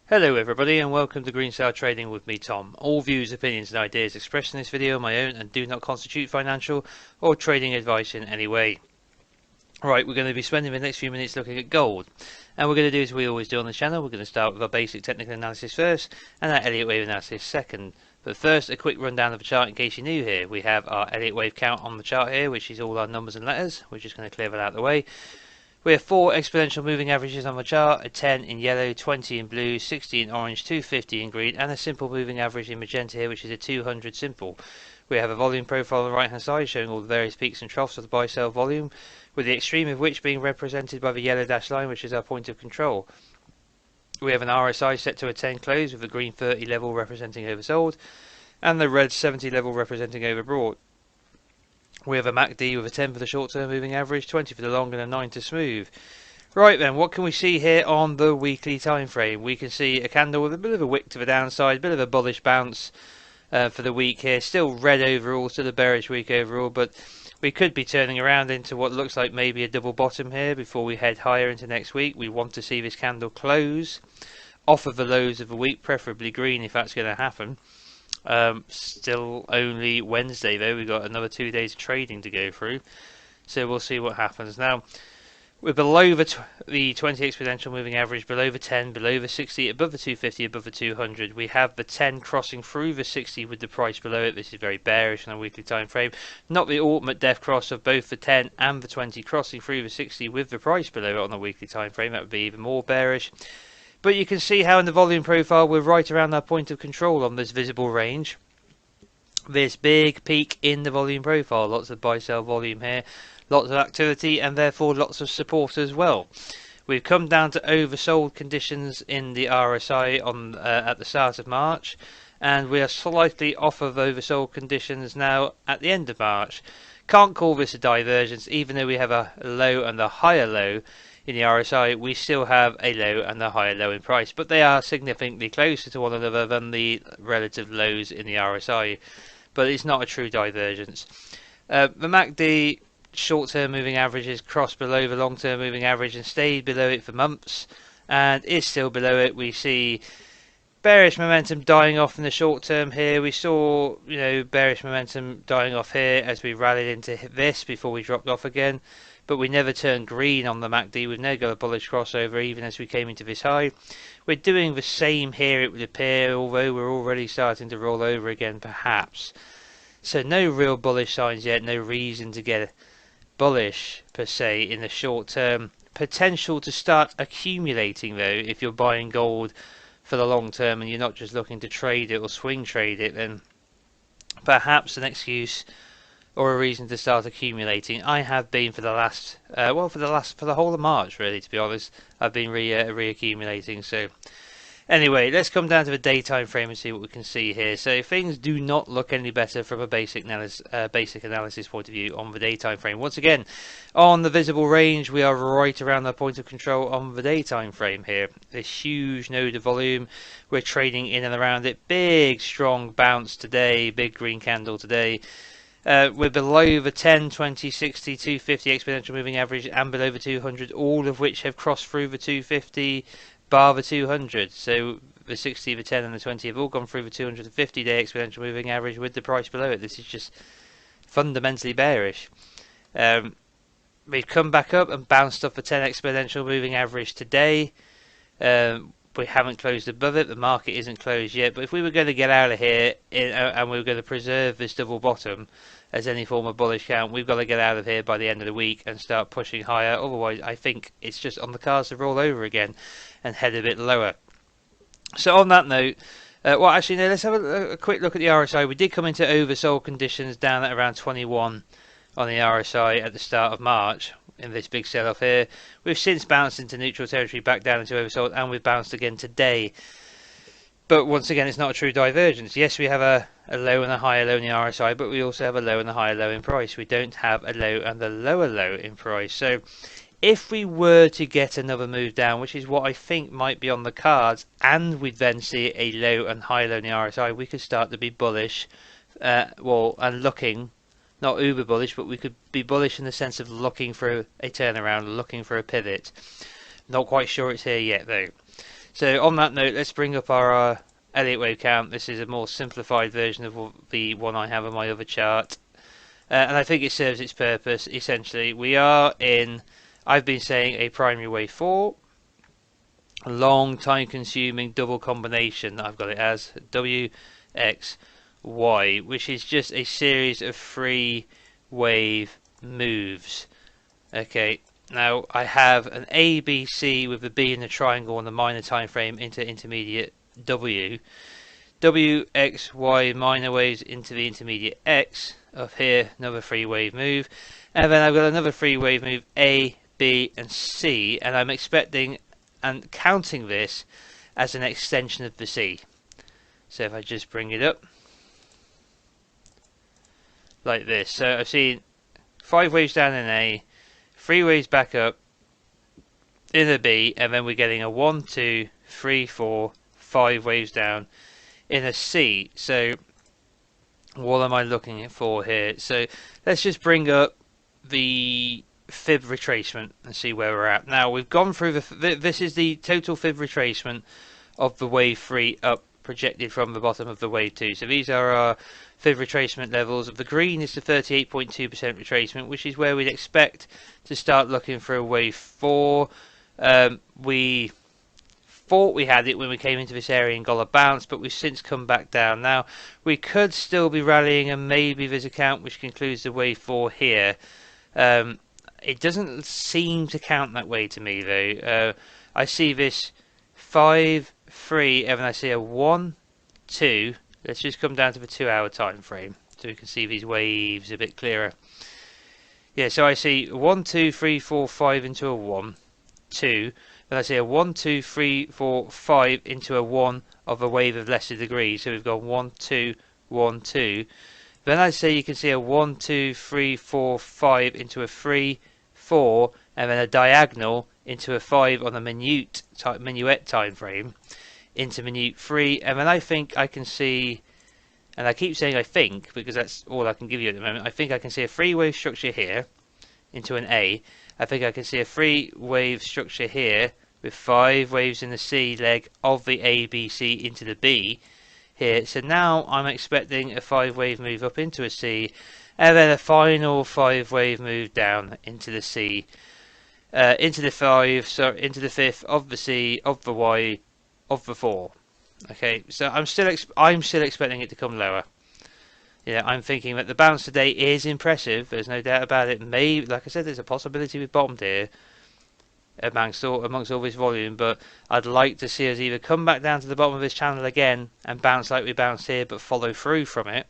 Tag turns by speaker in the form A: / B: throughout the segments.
A: Hello everybody and welcome to Green Star Trading with me Tom. All views, opinions and ideas expressed in this video are my own and do not constitute financial or trading advice in any way. Right, we're going to be spending the next few minutes looking at gold. And we're going to do as we always do on the channel. We're going to start with our basic technical analysis first and our Elliott Wave analysis second. But first, a quick rundown of the chart in case you're new here. We have our Elliott Wave count on the chart here, which is all our numbers and letters. We're just going to clear that out of the way. We have 4 exponential moving averages on the chart, a 10 in yellow, 20 in blue, 60 in orange, 250 in green, and a simple moving average in magenta here, which is a 200 simple. We have a volume profile on the right hand side showing all the various peaks and troughs of the buy-sell volume, with the extreme of which being represented by the yellow dashed line, which is our point of control. We have an RSI set to a 10 close, with the green 30 level representing oversold, and the red 70 level representing overbought. We have a MACD with a 10 for the short term moving average, 20 for the long and a 9 to smooth. Right then, what can we see here on the weekly time frame? We can see a candle with a bit of a wick to the downside, a bit of a bullish bounce for the week here. Still red overall, still a bearish week overall, but we could be turning around into what looks like maybe a double bottom here before we head higher into next week. We want to see this candle close off of the lows of the week, preferably green if that's going to happen. Still only Wednesday though, we've got another 2 days of trading to go through, so we'll see what happens. Now we're below the 20 exponential moving average, below the 10, below the 60, above the 250, above the 200. We have the 10 crossing through the 60 with the price below it. This is very bearish on a weekly time frame. Not the ultimate death cross of both the 10 and the 20 crossing through the 60 with the price below it on a weekly time frame. That would be even more bearish. But you can see how in the volume profile we're right around our point of control on this visible range. This big peak in the volume profile, lots of buy-sell volume here, lots of activity and therefore lots of support as well. We've come down to oversold conditions in the RSI on at the start of March, and we are slightly off of oversold conditions now at the end of March. Can't call this a divergence, even though we have a low and a higher low in the RSI, we still have a low and a higher low in price, but they are significantly closer to one another than the relative lows in the RSI, but it's not a true divergence. The MACD short-term moving averages crossed below the long-term moving average and stayed below it for months, and is still below it. We see bearish momentum dying off in the short term here. We saw, bearish momentum dying off here as we rallied into this before we dropped off again. But we never turned green on the MACD. We've never got a bullish crossover even as we came into this high. We're doing the same here, it would appear, although we're already starting to roll over again perhaps. So no real bullish signs yet, no reason to get bullish per se in the short term. Potential to start accumulating though, if you're buying gold for the long term and you're not just looking to trade it or swing trade it, then perhaps an excuse or a reason to start accumulating. I have been for the last, for the whole of March, really, to be honest. I've been reaccumulating. So, anyway, let's come down to the daytime frame and see what we can see here. So, things do not look any better from a basic analysis point of view on the daytime frame. Once again, on the visible range, we are right around the point of control on the daytime frame here. This huge node of volume, we're trading in and around it. Big, strong bounce today, big green candle today. We're below the 10, 20, 60, 250 exponential moving average and below the 200, all of which have crossed through the 250 bar the 200. So the 60, the 10 and the 20 have all gone through the 250-day exponential moving average with the price below it. This is just fundamentally bearish. We've come back up and bounced off the 10 exponential moving average today. We haven't closed above it, the market isn't closed yet, but if we were going to get out of here and we were going to preserve this double bottom as any form of bullish count, we've got to get out of here by the end of the week and start pushing higher. Otherwise I think it's just on the cards to roll over again and head a bit lower. So on that note, let's have a quick look at the RSI. We did come into oversold conditions down at around 21 on the RSI at the start of March in this big sell-off here. We've since bounced into neutral territory, back down into oversold, and we've bounced again today. But once again, it's not a true divergence. Yes, we have a low and a higher low in the RSI, but we also have a low and a higher low in price. We don't have a low and a lower low in price. So if we were to get another move down, which is what I think might be on the cards, and we'd then see a low and high low in the RSI, we could start to be bullish, and looking, not uber bullish, but we could be bullish in the sense of looking for a turnaround, looking for a pivot. Not quite sure it's here yet though. So on that note, let's bring up our Elliot Wave count. This is a more simplified version of the one I have on my other chart. And I think it serves its purpose. Essentially, we are in, I've been saying, a primary wave 4. A long time consuming double combination. I've got it as W, X, Y, which is just a series of 3 wave moves. Okay, now I have an A, B, C with the B in the triangle on the minor time frame into intermediate W. W, X, Y, minor waves into the intermediate X. Up here, another 3 wave move. And then I've got another 3 wave move A, B, and C. And I'm expecting and counting this as an extension of the C. So if I just bring it up like this. So I've seen 5 waves down in A, 3 waves back up in a B, and then we're getting a 1, 2, 3, 4, 5 waves down in a C. So what am I looking for here? So let's just bring up the fib retracement and see where we're at. Now we've gone through this is the total fib retracement of the wave 3 up projected from the bottom of the wave 2. So these are our fib retracement levels. The green is the 38.2% retracement, which is where we'd expect to start looking for a wave 4. We thought we had it when we came into this area and got a bounce, but we've since come back down. Now we could still be rallying, and maybe there's a count which concludes the wave 4 here. It doesn't seem to count that way to me though. I see this 5, 3, and then I see a 1, 2. Let's just come down to the 2-hour time frame so we can see these waves a bit clearer. Yeah, so I see 1, 2, 3, 4, 5 into a 1, 2. Then I see a 1, 2, 3, 4, 5 into a 1 of a wave of lesser degree. So we've got 1, 2, 1, 2. Then I say you can see a 1, 2, 3, 4, 5 into a 3, 4, and then a diagonal into a 5 on the minuet time frame into minute 3, and then I think I can see, and I keep saying I think because that's all I can give you at the moment, I think I can see a 3 wave structure here into an A. I think I can see a 3 wave structure here with 5 waves in the C leg of the A, B, C into the B here. So now I'm expecting a 5 wave move up into a C, and then a final 5 wave move down into the C, into the 5, so into the 5th of the C, of the Y, of the 4. Okay, so I'm still expecting it to come lower. Yeah, I'm thinking that the bounce today is impressive. There's no doubt about it. Maybe, like I said, there's a possibility we've bottomed here amongst all this volume, but I'd like to see us either come back down to the bottom of this channel again and bounce like we bounced here, but follow through from it,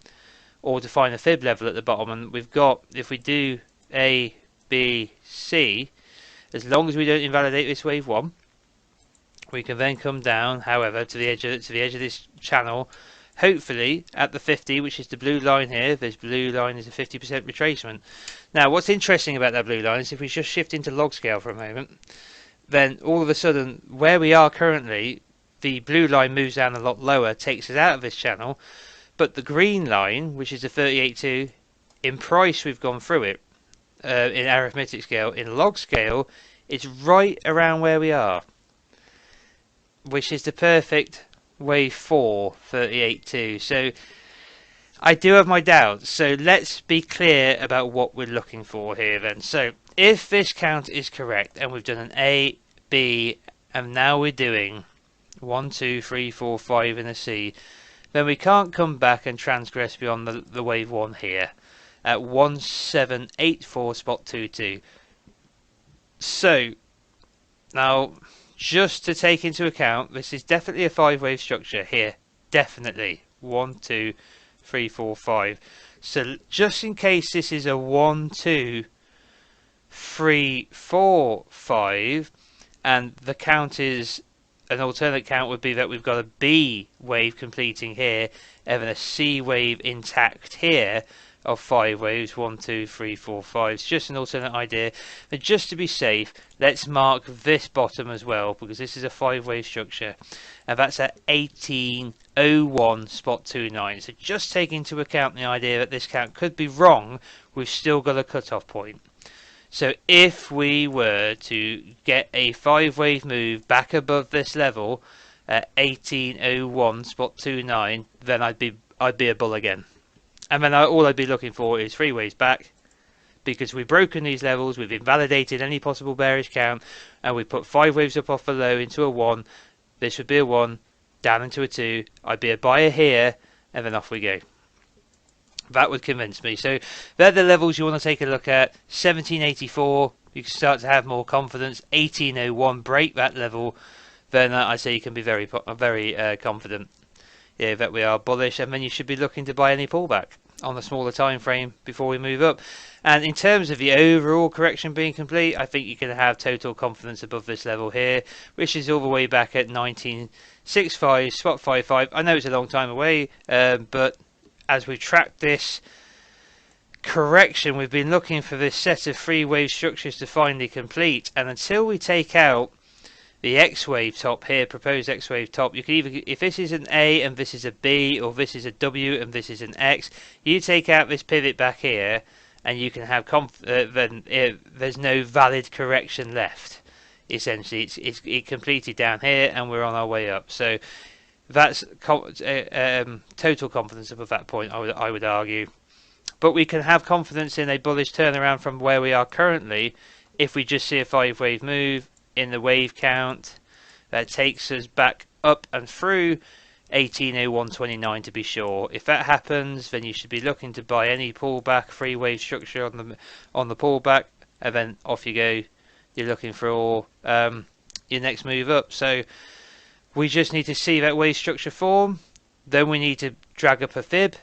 A: or to find a fib level at the bottom. And we've got, if we do A, B, C, as long as we don't invalidate this wave 1, we can then come down, however, to the edge of this channel, hopefully at the 50, which is the blue line here. This blue line is a 50% retracement. Now, what's interesting about that blue line is if we just shift into log scale for a moment, then all of a sudden, where we are currently, the blue line moves down a lot lower, takes us out of this channel, but the green line, which is the 38.2, in price we've gone through it, in arithmetic scale. In log scale, it's right around where we are, which is the perfect wave 4, 38.2. So I do have my doubts. So let's be clear about what we're looking for here then. So if this count is correct, and we've done an A, B, and now we're doing 1, 2, 3, 4, 5 in a C, then we can't come back and transgress beyond the wave 1 here at 1784 spot 22. So now, just to take into account, this is definitely a 5 wave structure here. Definitely 1, 2, 3, 4, 5. So just in case this is a 1, 2, 3, 4, 5, and the count is, an alternate count would be that we've got a B wave completing here, and then a C wave intact here of 5 waves, 1, 2, 3, 4, 5. It's just an alternate idea. But just to be safe, let's mark this bottom as well, because this is a 5 wave structure, and that's at 1801 spot 29. So just take into account the idea that this count could be wrong, we've still got a cut-off point. So if we were to get a 5-wave move back above this level at 1801 spot 29, then I'd be a bull again. And then all I'd be looking for is 3 waves back, because we've broken these levels, we've invalidated any possible bearish count, and we put 5 waves up off a low into a 1. This would be a 1, down into a 2. I'd be a buyer here, and then off we go. That would convince me. So they're the levels you want to take a look at. 1784, you can start to have more confidence. 1801, break that level, then I say you can be very confident. Yeah, that we are bullish, and then you should be looking to buy any pullback on the smaller time frame before we move up. And in terms of the overall correction being complete, I think you can have total confidence above this level here, which is all the way back at 1965 spot 55. I know it's a long time away, but as we track this correction, we've been looking for this set of 3 wave structures to finally complete, and until we take out the X wave top here, proposed X wave top, you can either, if this is an A and this is a B, or this is a W and this is an X, you take out this pivot back here and you can have then there's no valid correction left. Essentially it completed down here and we're on our way up. So that's total confidence above that point, I would argue. But we can have confidence in a bullish turnaround from where we are currently if we just see a 5 wave move in the wave count that takes us back up and through 1801.29 to be sure. If that happens, then you should be looking to buy any pullback, 3 wave structure on the pullback, and then off you go. You're looking for your next move up. So we just need to see that wave structure form. Then we need to drag up a fib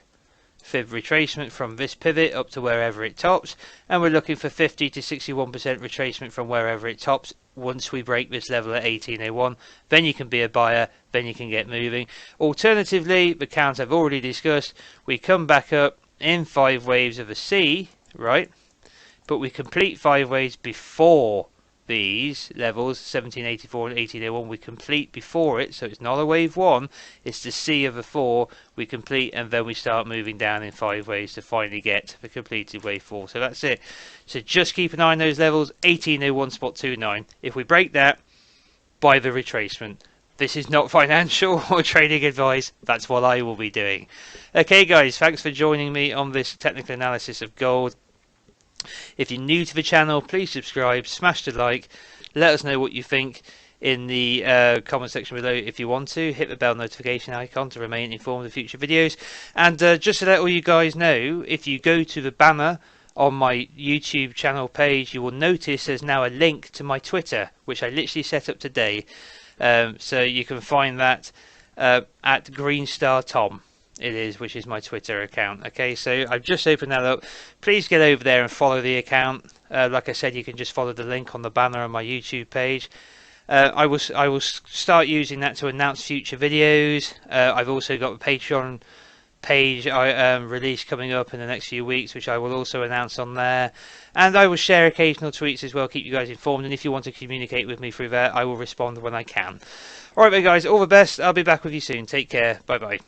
A: retracement from this pivot up to wherever it tops, and we're looking for 50 to 61% retracement from wherever it tops once we break this level at 1801. Then you can be a buyer, then you can get moving. Alternatively, the count I've already discussed, we come back up in 5 waves of a C, right, but we complete 5 waves before these levels, 1784 and 1801, we complete before it, so it's not a wave 1, it's the C of a 4, we complete, and then we start moving down in 5 waves to finally get the completed wave 4. So that's it. So just keep an eye on those levels, 1801 spot 29. If we break that, buy the retracement. This is not financial or trading advice, that's what I will be doing. Okay guys, thanks for joining me on this technical analysis of gold. If you're new to the channel, please subscribe, smash the like, let us know what you think in the comment section below if you want to. Hit the bell notification icon to remain informed of future videos. And just to let all you guys know, if you go to the banner on my YouTube channel page, you will notice there's now a link to my Twitter, which I literally set up today. So you can find that at GreenStarTom. It is, which is my Twitter account. Okay, so I've just opened that up. Please get over there and follow the account. Like I said, you can just follow the link on the banner on my YouTube page. I will start using that to announce future videos. I've also got a Patreon page release coming up in the next few weeks, which I will also announce on there. And I will share occasional tweets as well, keep you guys informed. And if you want to communicate with me through there, I will respond when I can. Alright guys, all the best. I'll be back with you soon. Take care. Bye bye.